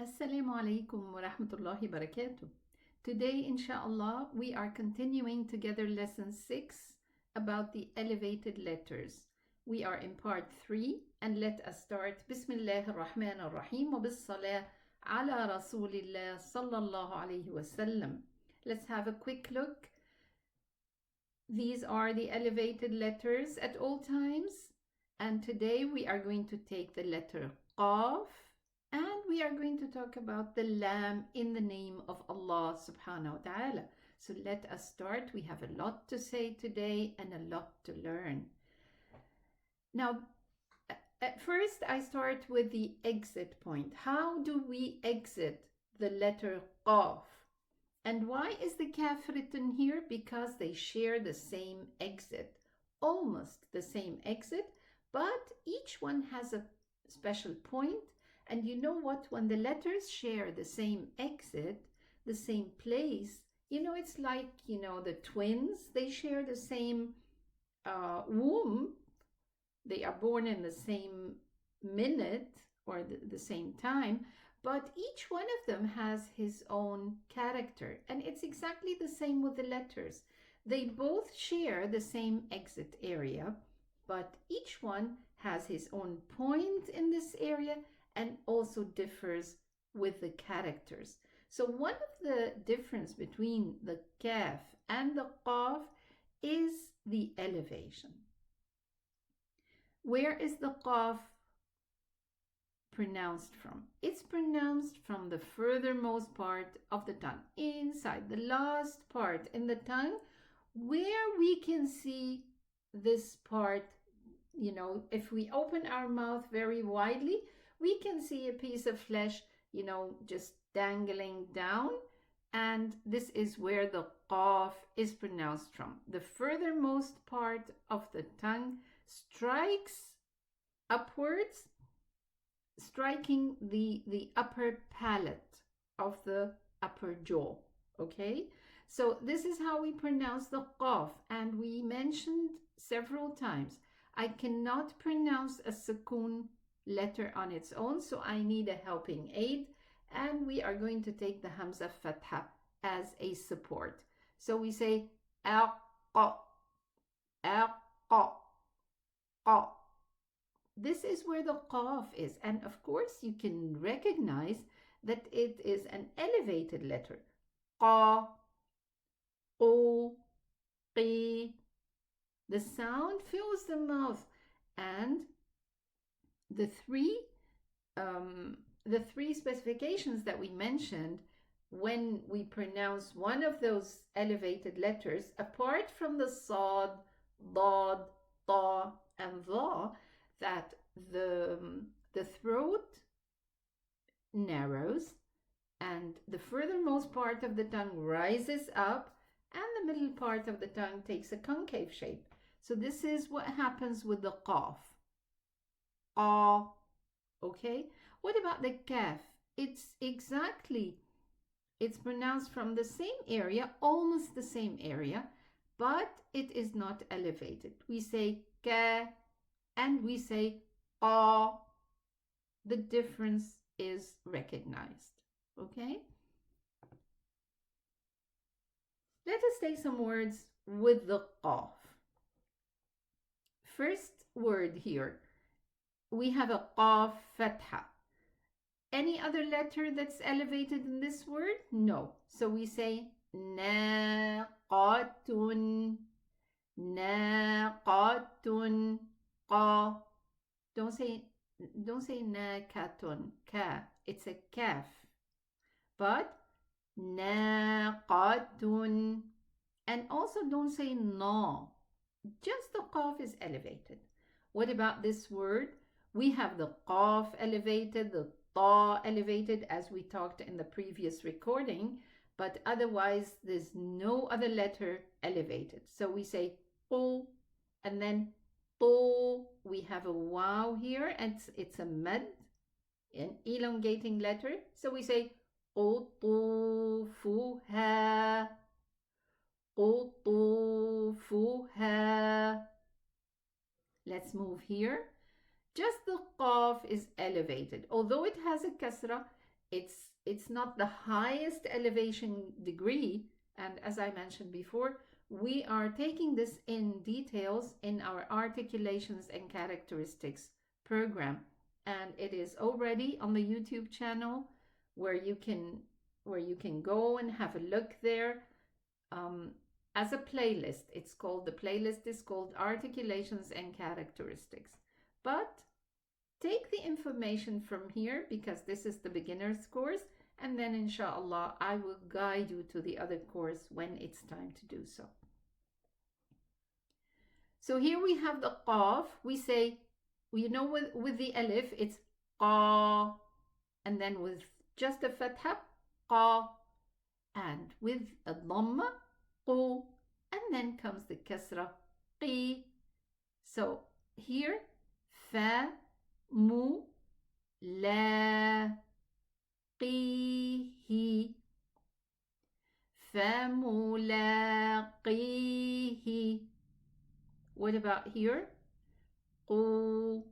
Assalamu Alaikum wa Rahmatullahi, Barakatuh. Today, insha'Allah, we are continuing together lesson 6 about the elevated letters. We are in part 3 and let us start. Bismillah ar-Rahman ar-Rahim wa bis-salah ala Rasulillah sallallahu alayhi wa sallam. Let's have a quick look. These are the elevated letters at all times. And today we are going to take the letter Qaf. And we are going to talk about the lam in the name of Allah subhanahu wa ta'ala. So let us start. We have a lot to say today and a lot to learn. Now, at first I start with the exit point. How do we exit the letter Qaf? And why is the kaf written here? Because they share the same exit, almost the same exit, but each one has a special point. And you know what? When the letters share the same exit, the same place, it's like, the twins, they share the same womb. They are born in the same minute or the same time, but each one of them has his own character. And it's exactly the same with the letters. They both share the same exit area, but each one has his own point in this area and also differs with the characters. So one of the difference between the kaf and the qaf is the elevation. Where is the qaf pronounced from? It's pronounced from the furthermost part of the tongue, inside the last part in the tongue, where we can see this part. If we open our mouth very widely, we can see a piece of flesh, just dangling down. And this is where the qaf is pronounced from. The furthermost part of the tongue strikes upwards, striking the upper palate of the upper jaw. Okay? So this is how we pronounce the qaf. And we mentioned several times, I cannot pronounce a sukoon letter on its own, so I need a helping aid, and we are going to take the hamza fatha as a support. So we say qa, qa, qa. This is where the qaf is, and of course you can recognize that it is an elevated letter. Qa, qu, qi. The sound fills the mouth, and the three specifications that we mentioned when we pronounce one of those elevated letters, apart from the sad, dad, ta, and dha, that the throat narrows and the furthermost part of the tongue rises up and the middle part of the tongue takes a concave shape. So this is what happens with the qaf. Okay, what about the kaf? It's pronounced from the same area, almost the same area, but it is not elevated. We say ka and we say qa. The difference is recognized. Okay, let us take some words with the qaf. First word here, we have a qaf fatha. Any other letter that's elevated in this word? No. So we say naqatun, naqatun, qa. Don't say naqatun, ka. It's a kaf. But naqatun. And also don't say na. Just the qaf is elevated. What about this word? We have the qaf elevated, the ta elevated, as we talked in the previous recording, but otherwise there's no other letter elevated. So we say qu, and then to. We have a waw here, and it's a mad, an elongating letter. So we say qutufuha, qutufuha. Let's move here. Just the qaf is elevated. Although it has a kasra, it's not the highest elevation degree, and as I mentioned before, we are taking this in details in our articulations and characteristics program, and it is already on the YouTube channel where you can go and have a look there, um, as a playlist. It's called, the playlist is called Articulations and Characteristics. But take the information from here because this is the beginner's course, and then insha'Allah I will guide you to the other course when it's time to do so. So here we have the qaf. We say, you know, with the alif it's qa, and then with just a fatha, qa, and with a dhamma, qu, and then comes the kasra, qi. So here, fa, mu, la, qi, hi, fa, mu, la, qi, hi. What about here? Qu,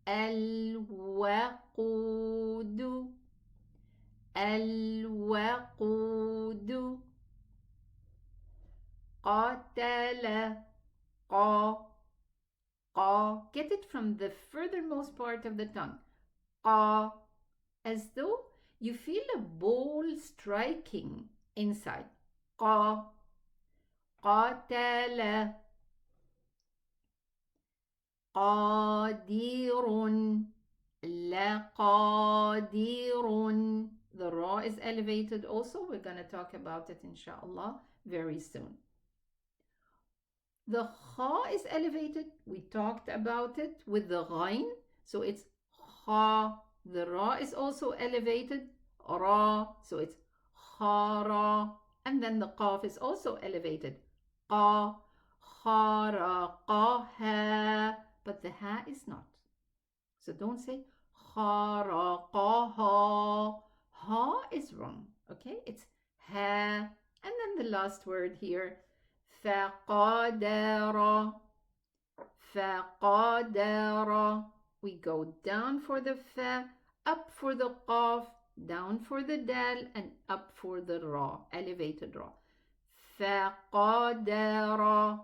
al, waqudu, al-waqudu, qatala, qa, qa. Get it from the furthermost part of the tongue. Qa, as though you feel a ball striking inside. Qa, qatala, qadirun, laqadirun. The ra is elevated also. We're going to talk about it insha'Allah very soon. The kha is elevated. We talked about it with the ghain. So it's kha. The ra is also elevated. Ra. So it's khara. And then the qaf is also elevated. Qa, khara, qaha. But the ha is not. So don't say khara, qaha. Ha is wrong. Okay, it's ha. And then the last word here, faqadara, faqadara. We go down for the fa, up for the qaf, down for the dal, and up for the ra, elevated ra. Faqadara.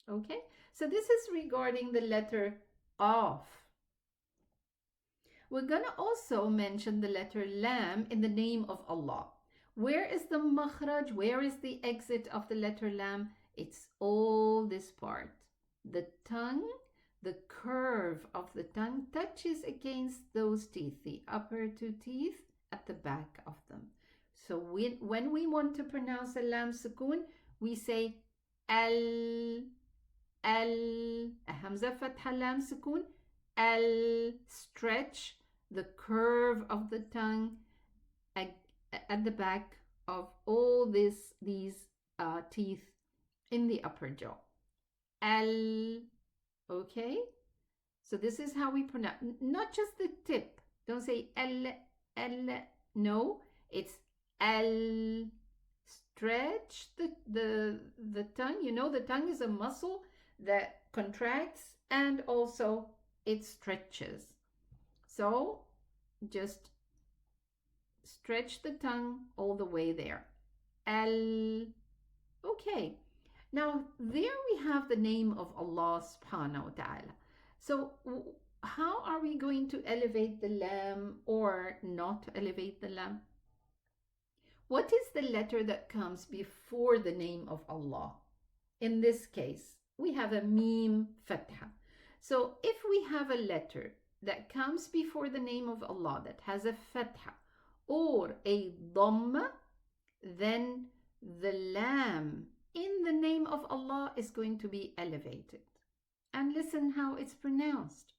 Okay, so this is regarding the letter qaf. We're going to also mention the letter lam in the name of Allah. Where is the makhraj? Where is the exit of the letter lam? It's all this part. The tongue, the curve of the tongue touches against those teeth, the upper two teeth at the back of them. So when we want to pronounce a lam sukoon, we say al, a hamza fatha lam sukoon, al, stretch the curve of the tongue at the back of all these teeth in the upper jaw. Al, okay? So this is how we pronounce, not just the tip. Don't say al, no, it's al. Stretch the tongue. You know, the tongue is a muscle that contracts and also it stretches. So just stretch the tongue all the way there. Al. Okay. Now there we have the name of Allah subhanahu wa ta'ala. So how are we going to elevate the lam or not elevate the lam? What is the letter that comes before the name of Allah? In this case, we have a mim fatha. So if we have a letter that comes before the name of Allah that has a fatha or a dhamma, then the lam in the name of Allah is going to be elevated. And listen how it's pronounced.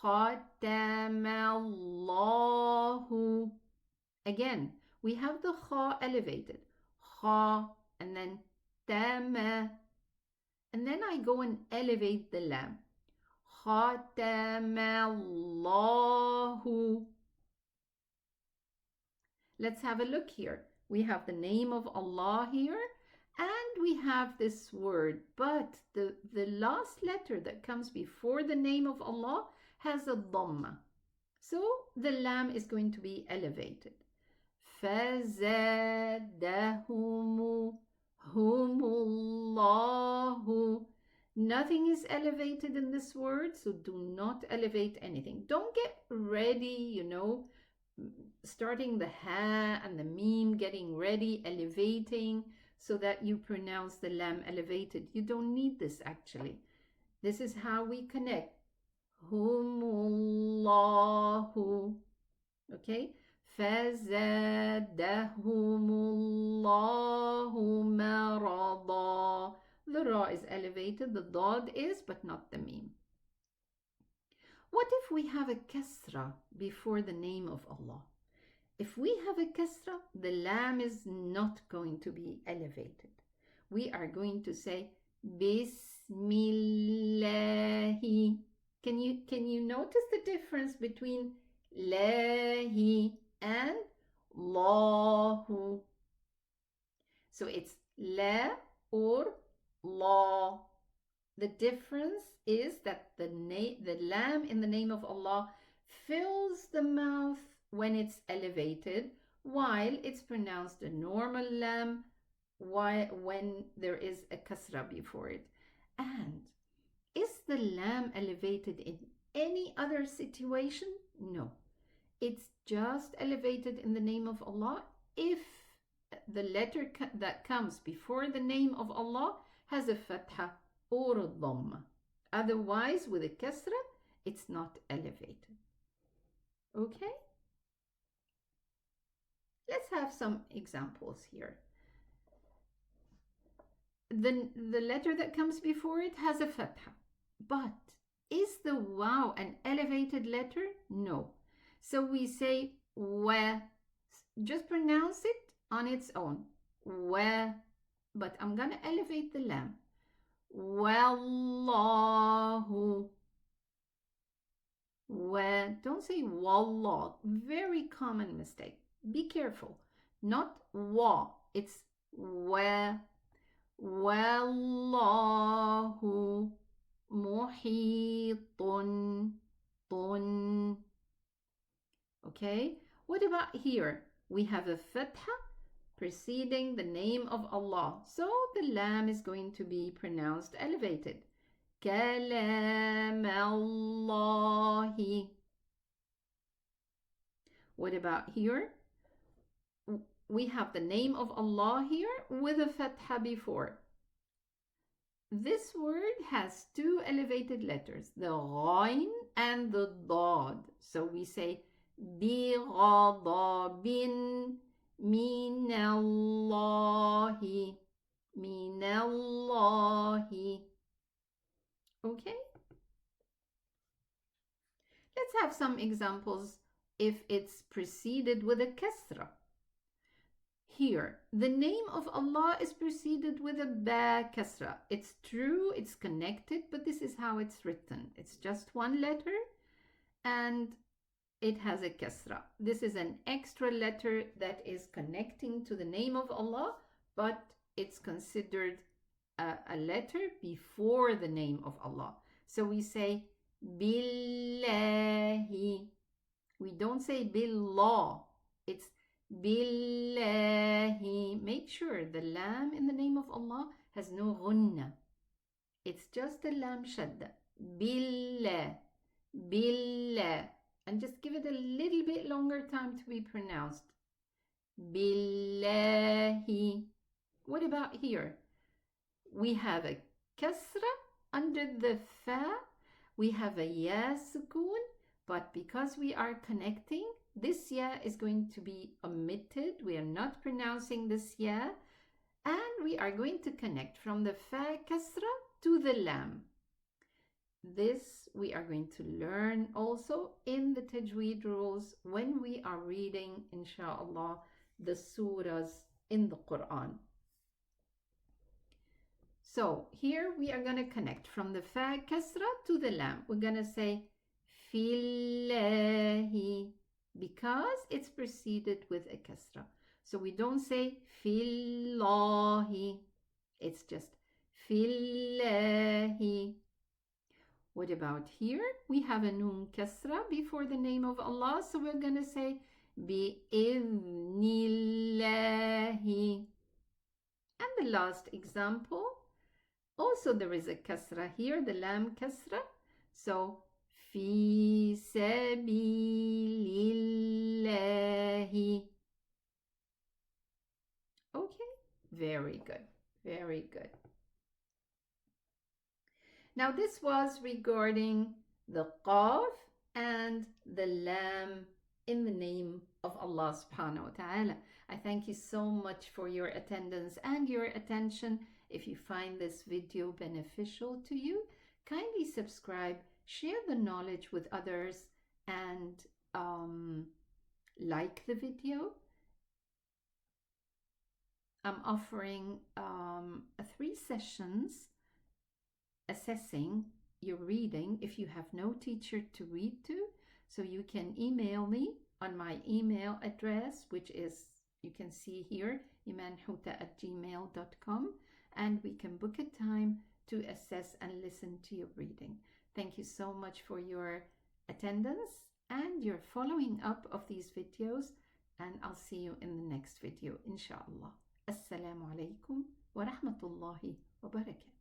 Khatamallahu. Again, we have the kha elevated. Kha, and then tama. And then I go and elevate the lam. Khatamallahu. Let's have a look here. We have the name of Allah here, and we have this word, but the last letter that comes before the name of Allah has a dhamma. So the lam is going to be elevated. فَزَادَهُمُ humullahu. Nothing is elevated in this word, so do not elevate anything. Don't get ready, starting the ha and the meme, getting ready, elevating, so that you pronounce the lam elevated. You don't need this actually. This is how we connect. Humullahu. Okay? فَزَادَهُمُ اللَّهُ مَرَضًا. The ra is elevated, the dad is, but not the meme. What if we have a kasra before the name of Allah? If we have a kasra, the lam is not going to be elevated. We are going to say Bismillahi. Can you notice the difference between lahi and lahu? So it's la or la. The difference is that the lam in the name of Allah fills the mouth when it's elevated, while it's pronounced a normal lam when there is a kasra before it. And is the lam elevated in any other situation? No. It's just elevated in the name of Allah if the letter that comes before the name of Allah has a fatha or a dhamma. Otherwise, with a kasra, it's not elevated. Okay? Let's have some examples here. The letter that comes before it has a fatha. But is the waw an elevated letter? No. So we say wa. Just pronounce it on its own. Wa. But I'm going to elevate the lam. Wallahu. Wa. Don't say wallah. Very common mistake. Be careful. Not wa. It's wa. Wallahu muhitun. Okay. What about here? We have a fatha preceding the name of Allah. So the lam is going to be pronounced elevated. Kalam Allahi. What about here? We have the name of Allah here with a fatha before. This word has two elevated letters, the ghain and the dad. So we say bighadabin minallahi. Minallahi. Okay? Let's have some examples if it's preceded with a kasra. Here, the name of Allah is preceded with a ba kasra. It's true, it's connected, but this is how it's written. It's just one letter and it has a kasra. This is an extra letter that is connecting to the name of Allah, but it's considered a letter before the name of Allah. So we say billahi. We don't say billah. It's billahi. Make sure the lam in the name of Allah has no ghunna. It's just a lam shadda. Billah. Billah. And just give it a little bit longer time to be pronounced. Billahi. What about here? We have a kasra under the fa. We have a ya sukoon. But because we are connecting, this ya is going to be omitted. We are not pronouncing this ya. And we are going to connect from the fa kasra to the lam. This we are going to learn also in the tajweed rules when we are reading, insha'Allah, the surahs in the Quran. So here we are going to connect from the fa kasra to the lam. We're going to say fillahi because it's preceded with a kasra. So we don't say fillahi. It's just fillahi. What about here? We have a noon kasra before the name of Allah, so we're going to say bi'idhnillahi. And the last example, also there is a kasra here, the lam kasra. So fi sabilillahi. Okay, very good, very good. Now this was regarding the qaf and the lam in the name of Allah subhanahu wa ta'ala. I thank you so much for your attendance and your attention. If you find this video beneficial to you, kindly subscribe, share the knowledge with others, and like the video. I'm offering 3 sessions assessing your reading if you have no teacher to read to. So you can email me on my email address, which is, you can see here, imanhouta@gmail.com, and we can book a time to assess and listen to your reading. Thank you so much for your attendance and your following up of these videos, and I'll see you in the next video, insha'Allah. Assalamu alaikum wa rahmatullahi wa barakatuh.